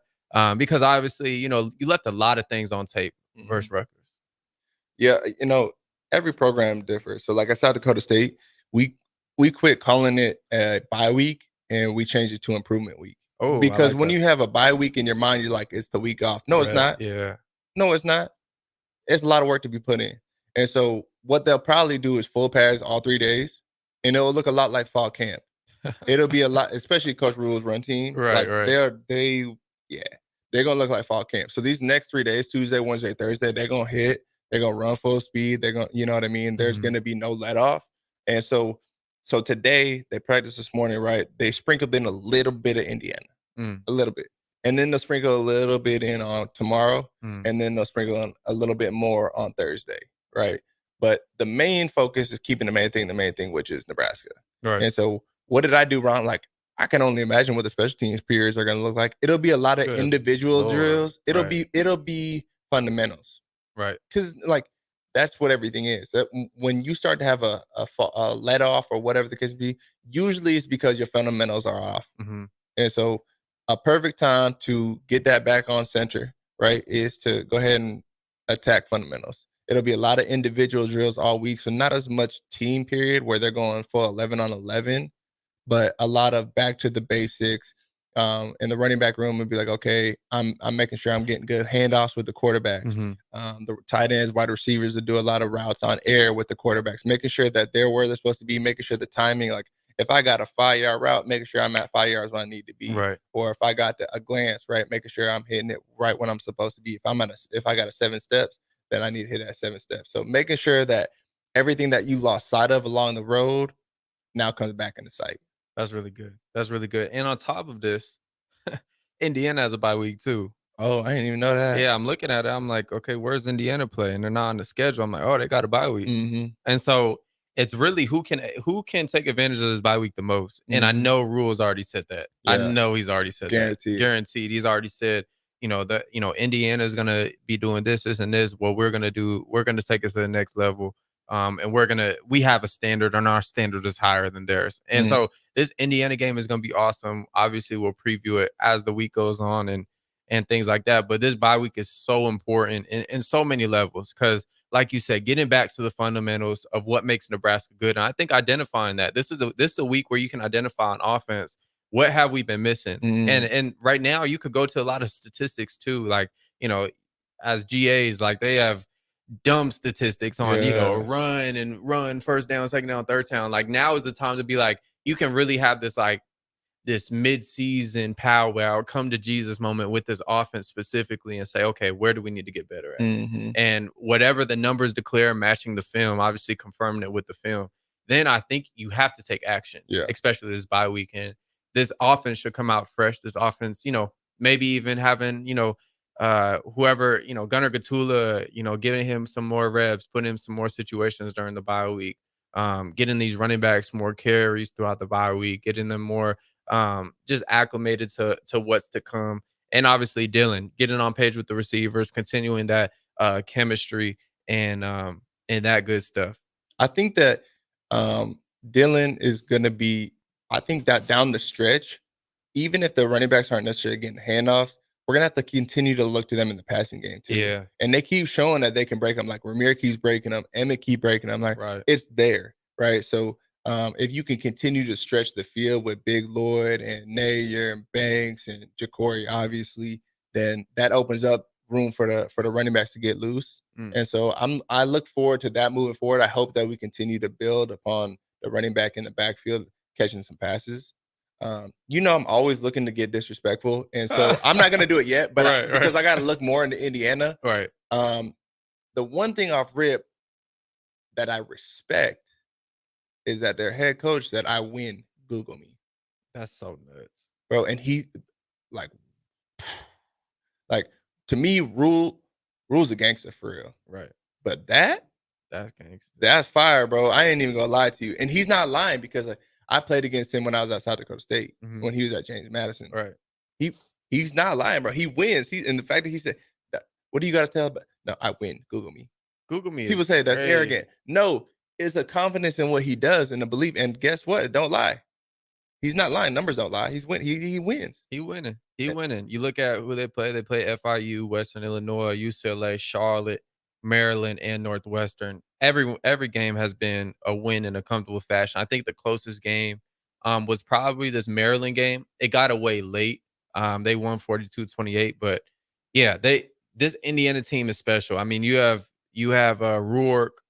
[SPEAKER 7] Because obviously, you left a lot of things on tape versus Rutgers.
[SPEAKER 6] Yeah, every program differs. So like at South Dakota State, we quit calling it a bye week and we changed it to improvement week.
[SPEAKER 7] Oh,
[SPEAKER 6] because when you have a bye week in your mind, you're like, it's the week off. No, it's not.
[SPEAKER 7] Yeah.
[SPEAKER 6] No, it's not. It's a lot of work to be put in. And so what they'll probably do is full pads all 3 days, and it will look a lot like fall camp. It'll be a lot, especially Coach Rule's run team.
[SPEAKER 7] Right.
[SPEAKER 6] They're gonna look like fall camp. So these next 3 days, Tuesday, Wednesday, Thursday, they're gonna hit. They're gonna run full speed. They're gonna, you know what I mean. There's gonna be no let off. And so today they practiced this morning, right? They sprinkled in a little bit of Indiana, a little bit, and then they'll sprinkle a little bit in on tomorrow, and then they'll sprinkle in a little bit more on Thursday, right? But the main focus is keeping the main thing, which is Nebraska.
[SPEAKER 7] Right.
[SPEAKER 6] And so what did I do wrong? Like, I can only imagine what the special teams periods are going to look like. It'll be a lot of individual drills. It'll be fundamentals.
[SPEAKER 7] Right.
[SPEAKER 6] Because like that's what everything is. When you start to have a let off or whatever the case be, usually it's because your fundamentals are off. And so a perfect time to get that back on center, right, is to go ahead and attack fundamentals. It'll be a lot of individual drills all week. So not as much team period where they're going full 11 on 11, but a lot of back to the basics. In the running back room would be like, okay, I'm making sure I'm getting good handoffs with the quarterbacks. The tight ends, wide receivers that do a lot of routes on air with the quarterbacks, making sure that they're where they're supposed to be, making sure the timing, like if I got a 5-yard route, making sure I'm at 5 yards when I need to be.
[SPEAKER 7] Right.
[SPEAKER 6] Or if I got a glance, right, making sure I'm hitting it right when I'm supposed to be. If I got a 7 steps, then I need to hit that 7 steps. So making sure that everything that you lost sight of along the road now comes back into sight.
[SPEAKER 7] That's really good. That's really good. And on top of this, Indiana has a bye week too.
[SPEAKER 6] Oh, I didn't even know that.
[SPEAKER 7] Yeah, I'm looking at it. I'm like, okay, where's Indiana play? And they're not on the schedule. I'm like, oh, they got a bye week. And so it's really who can take advantage of this bye week the most. And I know Rule's already said that. I know he's already said that. Guaranteed. He's already said, Indiana is gonna be doing this, and this. What we're gonna do, we're gonna take us to the next level. And we have a standard, and our standard is higher than theirs. And so this Indiana game is going to be awesome. Obviously, we'll preview it as the week goes on and things like that. But this bye week is so important in so many levels because, like you said, getting back to the fundamentals of what makes Nebraska good. And I think identifying that this is a week where you can identify on offense what have we been missing. And right now you could go to a lot of statistics too, like as GAs, like they have dumb statistics on run first down, second down, third down. Like now is the time to be like, you can really have this mid-season powwow or come to Jesus moment with this offense specifically and say, okay, where do we need to get better at? And whatever the numbers declare, matching the film, obviously confirming it with the film, then I think you have to take action, especially this bye weekend. This offense should come out fresh. This offense, maybe even having, whoever, Gunnar Gatula, giving him some more reps, putting him some more situations during the bye week, getting these running backs more carries throughout the bye week, getting them more just acclimated to what's to come. And obviously Dylan getting on page with the receivers, continuing that chemistry and that good stuff.
[SPEAKER 6] I think that Dylan is going to be, I think that down the stretch, even if the running backs aren't necessarily getting handoffs, we're going to have to continue to look to them in the passing game too.
[SPEAKER 7] Yeah.
[SPEAKER 6] And they keep showing that they can break them. Like Ramir keeps breaking them. Emmett keep breaking them. Like it's there. Right. So if you can continue to stretch the field with Big Lloyd and Nayer and Banks and Ja'Cory, obviously, then that opens up room for the running backs to get loose. And so I look forward to that moving forward. I hope that we continue to build upon the running back in the backfield, catching some passes. I'm always looking to get disrespectful. And so I'm not going to do it yet, but because I got to look more into Indiana.
[SPEAKER 7] Right.
[SPEAKER 6] The one thing off rip that I respect is that their head coach said, I win, Google me.
[SPEAKER 7] That's so nuts.
[SPEAKER 6] Bro, and he, like to me, Rule's a gangster for real.
[SPEAKER 7] Right.
[SPEAKER 6] But that's
[SPEAKER 7] gangster.
[SPEAKER 6] That's fire, bro. I ain't even going to lie to you. And he's not lying because I played against him when I was at South Dakota State, when he was at James Madison.
[SPEAKER 7] Right.
[SPEAKER 6] He's not lying, bro. He wins. And the fact that he said, what do you got to tell about? No, I win. Google me.
[SPEAKER 7] Google me.
[SPEAKER 6] People say that's arrogant. No, it's a confidence in what he does and a belief. And guess what? Don't lie. He's not lying. Numbers don't lie. He wins.
[SPEAKER 7] He winning. You look at who they play. They play FIU, Western Illinois, UCLA, Charlotte, Maryland, and Northwestern. Every game has been a win in a comfortable fashion. I think the closest game was probably this Maryland game. It got away late. They won 42-28, but yeah, this Indiana team is special. I mean, you have Rourke.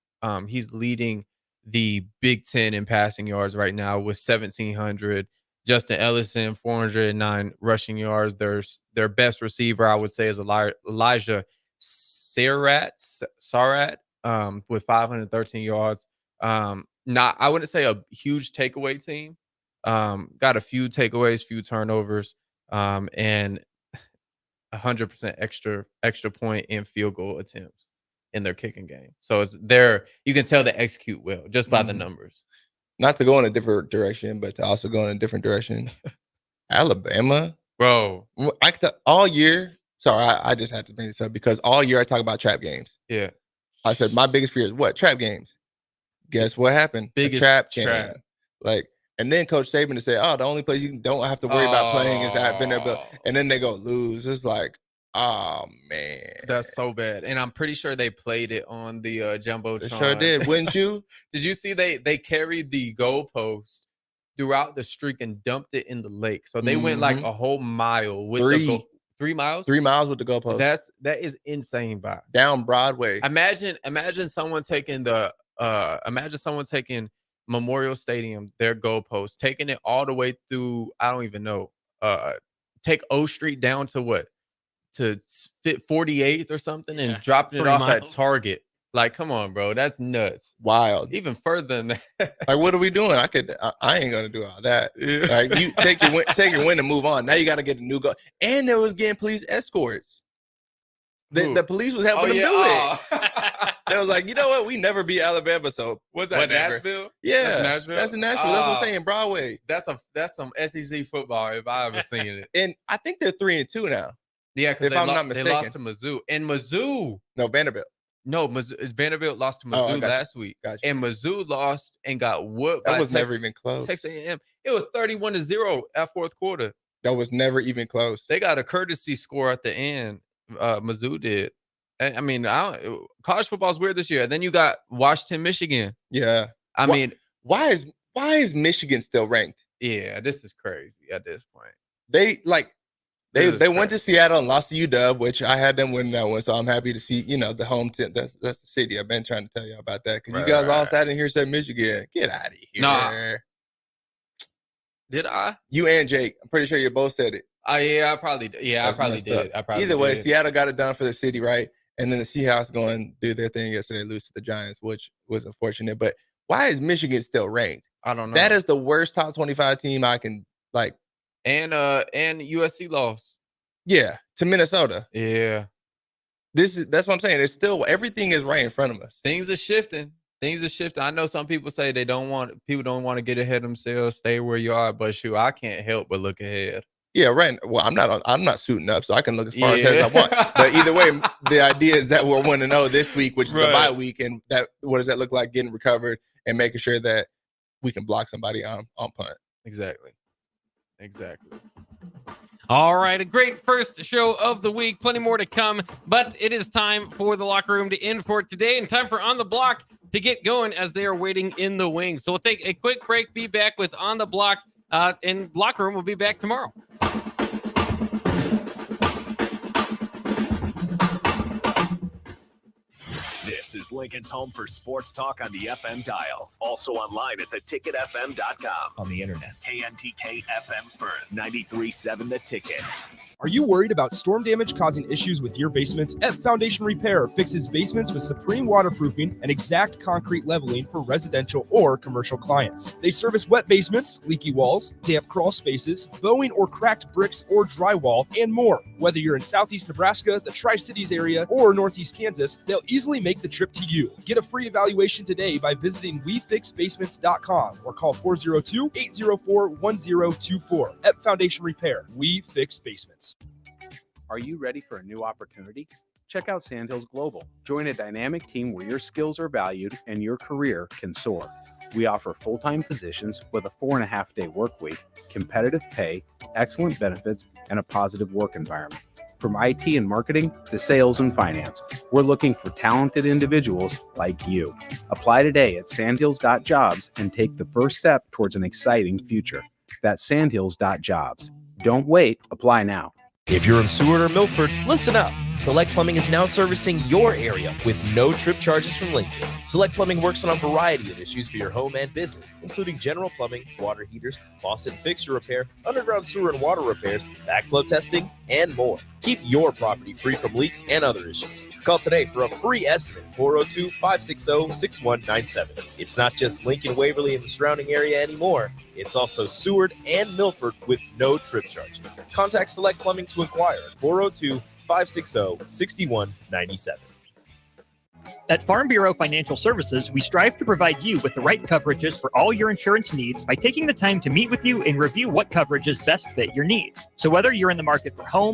[SPEAKER 7] He's leading the Big Ten in passing yards right now with 1,700. Justin Ellison, 409 rushing yards. Their best receiver, I would say, is Elijah Sarat with 513 yards. Not, I wouldn't say a huge takeaway team. Got a few takeaways, few turnovers, and 100% extra point and field goal attempts in their kicking game. So it's there. You can tell they execute well just by the numbers.
[SPEAKER 6] Not to go in a different direction, but to also go in a different direction. Alabama,
[SPEAKER 7] bro.
[SPEAKER 6] All year. Sorry, I just had to bring this up because all year I talk about trap games.
[SPEAKER 7] Yeah.
[SPEAKER 6] I said my biggest fear is what? Trap games. Guess what happened?
[SPEAKER 7] Biggest
[SPEAKER 6] trap game.
[SPEAKER 7] trap.
[SPEAKER 6] Like, and then Coach Saban to say, "Oh, the only place you don't have to worry about playing is at Vanderbilt," and then they go lose. It's like, oh man,
[SPEAKER 7] that's so bad. And I'm pretty sure they played it on the jumbotron.
[SPEAKER 6] They sure did, wouldn't you?
[SPEAKER 7] Did you see they carried the goalpost throughout the streak and dumped it in the lake? So they went like a whole mile with 3 miles.
[SPEAKER 6] 3 miles with the goalpost.
[SPEAKER 7] That is insane. By
[SPEAKER 6] down Broadway.
[SPEAKER 7] Imagine someone taking Memorial Stadium, their goalpost, taking it all the way through. I don't even know. Take O Street down to what? To 48th or something, and dropping it off at Target. Like, come on, bro, that's nuts.
[SPEAKER 6] Wild.
[SPEAKER 7] Even further than that.
[SPEAKER 6] Like, what are we doing? I ain't gonna do all that. Yeah. Like, you take your win and move on. Now you got to get a new goal. And there was getting police escorts. The police was helping them do it. They was like, you know what? We never beat Alabama, so
[SPEAKER 7] what's that?
[SPEAKER 6] Whatever.
[SPEAKER 7] Nashville?
[SPEAKER 6] Yeah,
[SPEAKER 7] that's Nashville.
[SPEAKER 6] That's in Nashville. That's what I'm saying. Broadway.
[SPEAKER 7] That's some SEC football if I ever seen it.
[SPEAKER 6] And I think they're 3-2 now.
[SPEAKER 7] Yeah, because
[SPEAKER 6] I'm not mistaken,
[SPEAKER 7] they lost to Mizzou. And Mizzou.
[SPEAKER 6] No, Vanderbilt.
[SPEAKER 7] No, Vanderbilt lost to Mizzou last week.
[SPEAKER 6] Gotcha.
[SPEAKER 7] And Mizzou lost and got whooped.
[SPEAKER 6] That was never even close.
[SPEAKER 7] Texas A&M. It was 31-0 at fourth quarter.
[SPEAKER 6] That was never even close.
[SPEAKER 7] They got a courtesy score at the end. Mizzou did. I mean, college football is weird this year. Then you got Washington, Michigan.
[SPEAKER 6] Yeah.
[SPEAKER 7] I mean,
[SPEAKER 6] why is Michigan still ranked?
[SPEAKER 7] Yeah, this is crazy at this point.
[SPEAKER 6] They went to Seattle and lost to UW, which I had them win that one. So I'm happy to see, the home team. That's the city. I've been trying to tell you about that because you guys all sat in here said Michigan. Get out of here.
[SPEAKER 7] Nah. Did I?
[SPEAKER 6] You and Jake. I'm pretty sure you both said it.
[SPEAKER 7] Yeah, I probably did. Yeah, I probably did.
[SPEAKER 6] Either way, Seattle got it done for the city, right? And then the Seahawks going do their thing yesterday, lose to the Giants, which was unfortunate. But why is Michigan still ranked?
[SPEAKER 7] I don't know.
[SPEAKER 6] That is the worst top 25 team I can like.
[SPEAKER 7] And USC lost.
[SPEAKER 6] Yeah, to Minnesota.
[SPEAKER 7] Yeah.
[SPEAKER 6] That's what I'm saying. It's still everything is right in front of us.
[SPEAKER 7] Things are shifting. I know some people say people don't want to get ahead of themselves, stay where you are, but shoot, I can't help but look ahead.
[SPEAKER 6] Yeah, right. Well, I'm not suiting up, so I can look as far ahead as I want. But either way, the idea is that we're 1-0 this week, which is a bye week, and what does that look like? Getting recovered and making sure that we can block somebody on punt.
[SPEAKER 7] Exactly.
[SPEAKER 5] All right, a great first show of the week. Plenty more to come, but it is time for the locker room to end for today, and time for On the Block to get going as they are waiting in the wings. So we'll take a quick break. Be back with On the Block. And Locker Room will be back tomorrow.
[SPEAKER 2] This is Lincoln's home for sports talk on the FM dial. Also online at theticketfm.com. On the internet. KNTK FM Firth, 93.7 The Ticket.
[SPEAKER 8] Are you worried about storm damage causing issues with your basements? F Foundation Repair fixes basements with supreme waterproofing and exact concrete leveling for residential or commercial clients. They service wet basements, leaky walls, damp crawl spaces, bowing or cracked bricks or drywall, and more. Whether you're in Southeast Nebraska, the Tri-Cities area, or Northeast Kansas, they'll easily make the trip to you. Get a free evaluation today by visiting WeFixBasements.com or call 402-804-1024. F Foundation Repair. We fix basements.
[SPEAKER 3] Are you ready for a new opportunity? Check out Sandhills Global. Join a dynamic team where your skills are valued and your career can soar. We offer full-time positions with a 4.5-day work week, competitive pay, excellent benefits, and a positive work environment. From IT and marketing to sales and finance, we're looking for talented individuals like you. Apply today at sandhills.jobs and take the first step towards an exciting future. That's sandhills.jobs. Don't wait, apply now.
[SPEAKER 17] If you're in Seward or Milford, listen up. Select Plumbing is now servicing your area with no trip charges from Lincoln. Select Plumbing works on a variety of issues for your home and business, including general plumbing, water heaters, faucet and fixture repair, underground sewer and water repairs, backflow testing, and more. Keep your property free from leaks and other issues. Call today for a free estimate, 402-560-6197. It's not just Lincoln, Waverly, and the surrounding area anymore. It's also Seward and Milford with no trip charges. Contact Select Plumbing to inquire at 402-560-6197.
[SPEAKER 10] At Farm Bureau Financial Services, we strive to provide you with the right coverages for all your insurance needs by taking the time to meet with you and review what coverages best fit your needs. So whether you're in the market for home,